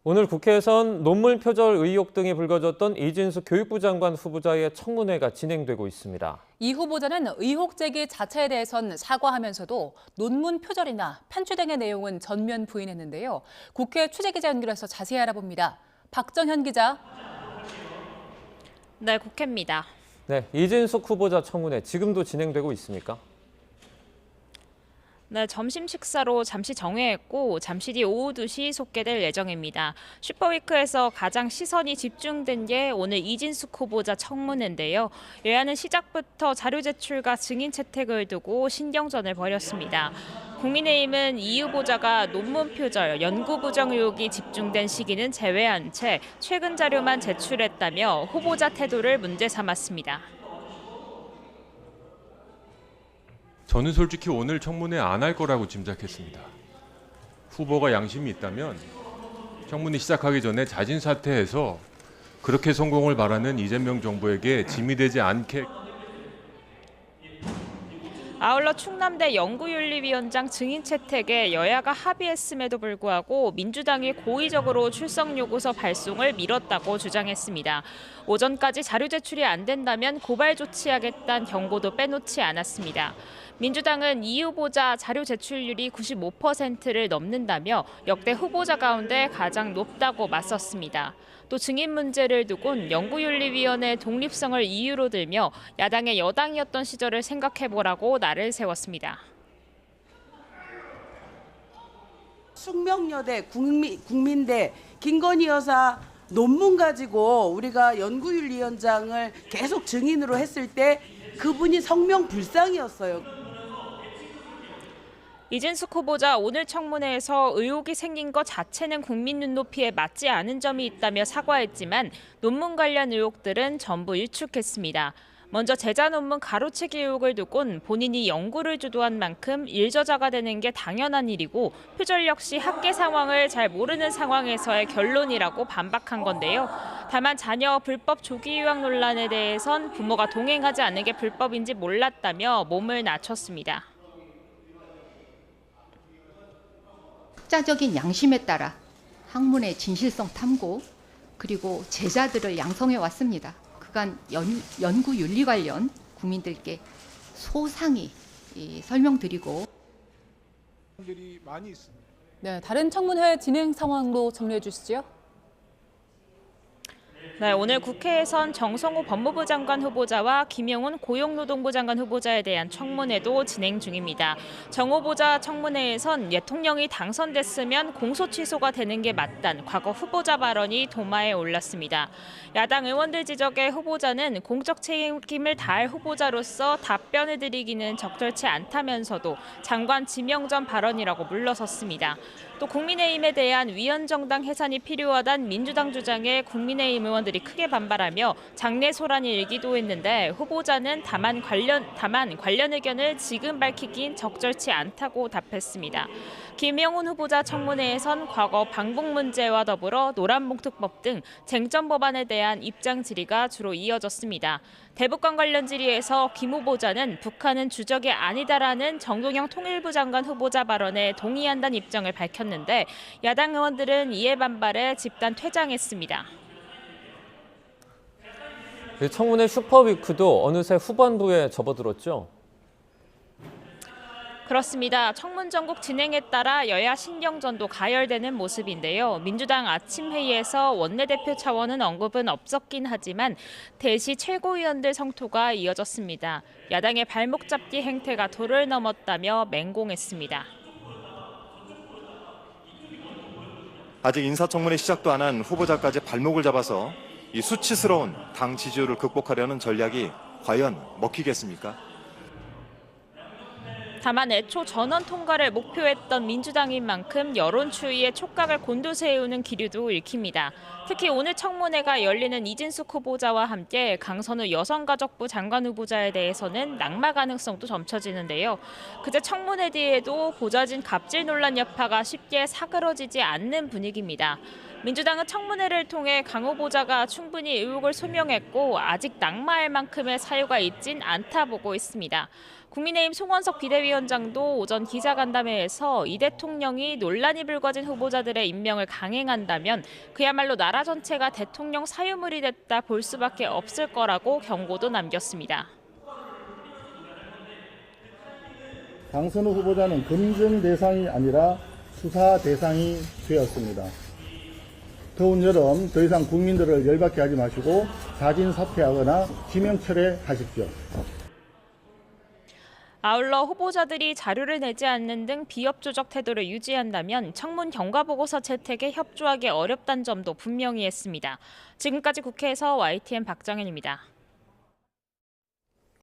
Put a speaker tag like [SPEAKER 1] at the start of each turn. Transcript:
[SPEAKER 1] 오늘 국회에선 논문 표절 의혹 등이 불거졌던 이진숙 교육부 장관 후보자의 청문회가 진행되고 있습니다.
[SPEAKER 2] 이 후보자는 의혹 제기 자체에 대해선 사과하면서도 논문 표절이나 편취 등의 내용은 전면 부인했는데요. 국회 취재기자 연결해서 자세히 알아봅니다. 박정현 기자.
[SPEAKER 3] 네, 국회입니다.
[SPEAKER 1] 네, 이진숙 후보자 청문회 지금도 진행되고 있습니까?
[SPEAKER 3] 네, 점심 식사로 잠시 정회했고 잠시 뒤 오후 2시 속개될 예정입니다. 슈퍼위크에서 가장 시선이 집중된 게 오늘 이진숙 후보자 청문회인데요. 여야는 시작부터 자료 제출과 증인 채택을 두고 신경전을 벌였습니다. 국민의힘은 이 후보자가 논문 표절, 연구 부정 의혹이 집중된 시기는 제외한 채 최근 자료만 제출했다며 후보자 태도를 문제 삼았습니다.
[SPEAKER 4] 저는 솔직히 오늘 청문회 안 할 거라고 짐작했습니다. 후보가 양심이 있다면 청문회 시작하기 전에 자진 사퇴해서 그렇게 성공을 바라는 이재명 정부에게 짐이 되지 않게.
[SPEAKER 3] 아울러 충남대 연구윤리위원장 증인 채택에 여야가 합의했음에도 불구하고 민주당이 고의적으로 출석 요구서 발송을 미뤘다고 주장했습니다. 오전까지 자료 제출이 안 된다면 고발 조치하겠다는 경고도 빼놓지 않았습니다. 민주당은 이 후보자 자료 제출률이 95%를 넘는다며 역대 후보자 가운데 가장 높다고 맞섰습니다. 또 증인 문제를 두곤 연구윤리위원회 독립성을 이유로 들며 야당의 여당이었던 시절을 생각해보라고 날을 세웠습니다.
[SPEAKER 5] 숙명여대, 국민대, 김건희 여사 논문 가지고 우리가 연구윤리위원장을 계속 증인으로 했을 때 그분이 성명불상이었어요.
[SPEAKER 3] 이진숙 후보자 오늘 청문회에서 의혹이 생긴 것 자체는 국민 눈높이에 맞지 않은 점이 있다며 사과했지만 논문 관련 의혹들은 전부 일축했습니다. 먼저 제자 논문 가로채기 의혹을 두곤 본인이 연구를 주도한 만큼 일저자가 되는 게 당연한 일이고 표절 역시 학계 상황을 잘 모르는 상황에서의 결론이라고 반박한 건데요. 다만 자녀 불법 조기 유학 논란에 대해선 부모가 동행하지 않는 게 불법인지 몰랐다며 몸을 낮췄습니다.
[SPEAKER 6] 학자적인 양심에 따라 학문의 진실성 탐구 그리고 제자들을 양성해 왔습니다. 그간 연구 윤리 관련 국민들께 소상히 설명드리고.
[SPEAKER 2] 네, 다른 청문회 진행 상황도 정리해 주시죠.
[SPEAKER 3] 네, 오늘 국회에선 정성호 법무부 장관 후보자와 김영훈 고용노동부 장관 후보자에 대한 청문회도 진행 중입니다. 정 후보자 청문회에선 대통령이 당선됐으면 공소 취소가 되는 게 맞단 과거 후보자 발언이 도마에 올랐습니다. 야당 의원들 지적에 후보자는 공적 책임을 다할 후보자로서 답변을 드리기는 적절치 않다면서도 장관 지명 전 발언이라고 물러섰습니다. 또 국민의힘에 대한 위헌정당 해산이 필요하다는 민주당 주장에 국민의힘 의원들이 크게 반발하며 장내 소란이 일기도 했는데 후보자는 다만 관련 의견을 지금 밝히긴 적절치 않다고 답했습니다. 김영훈 후보자 청문회에선 과거 방북 문제와 더불어 노란봉투법 등 쟁점 법안에 대한 입장 질의가 주로 이어졌습니다. 대북관 관련 질의에서 김 후보자는 북한은 주적이 아니다라는 정동영 통일부 장관 후보자 발언에 동의한다는 입장을 밝혔는데 야당 의원들은 이에 반발해 집단 퇴장했습니다.
[SPEAKER 1] 청문회 슈퍼위크도 어느새 후반부에 접어들었죠?
[SPEAKER 3] 그렇습니다. 청문 전국 진행에 따라 여야 신경전도 가열되는 모습인데요. 민주당 아침 회의에서 원내대표 차원은 언급은 없었긴 하지만 대시 최고위원들 성토가 이어졌습니다. 야당의 발목 잡기 행태가 도를 넘었다며 맹공했습니다.
[SPEAKER 7] 아직 인사청문회 시작도 안 한 후보자까지 발목을 잡아서 이 수치스러운 당 지지율을 극복하려는 전략이 과연 먹히겠습니까?
[SPEAKER 3] 다만 애초 전원 통과를 목표했던 민주당인 만큼 여론 추이에 촉각을 곤두세우는 기류도 읽힙니다. 특히 오늘 청문회가 열리는 이진숙 후보자와 함께 강선우 여성가족부 장관 후보자에 대해서는 낙마 가능성도 점쳐지는데요. 그제 청문회 뒤에도 보좌진 갑질 논란 여파가 쉽게 사그러지지 않는 분위기입니다. 민주당은 청문회를 통해 강 후보자가 충분히 의혹을 소명했고 아직 낙마할 만큼의 사유가 있진 않다 보고 있습니다. 국민의힘 송원석 비대위원장도 오전 기자간담회에서 이 대통령이 논란이 불거진 후보자들의 임명을 강행한다면 그야말로 나라 전체가 대통령 사유물이 됐다 볼 수밖에 없을 거라고 경고도 남겼습니다.
[SPEAKER 8] 당선 후 후보자는 검증 대상이 아니라 수사 대상이 되었습니다. 더운 여름 더 이상 국민들을 열받게 하지 마시고 자진 사퇴하거나 지명 철회하십시오.
[SPEAKER 3] 아울러 후보자들이 자료를 내지 않는 등 비협조적 태도를 유지한다면 청문 경과보고서 채택에 협조하기 어렵다는 점도 분명히 했습니다. 지금까지 국회에서 YTN 박정현입니다.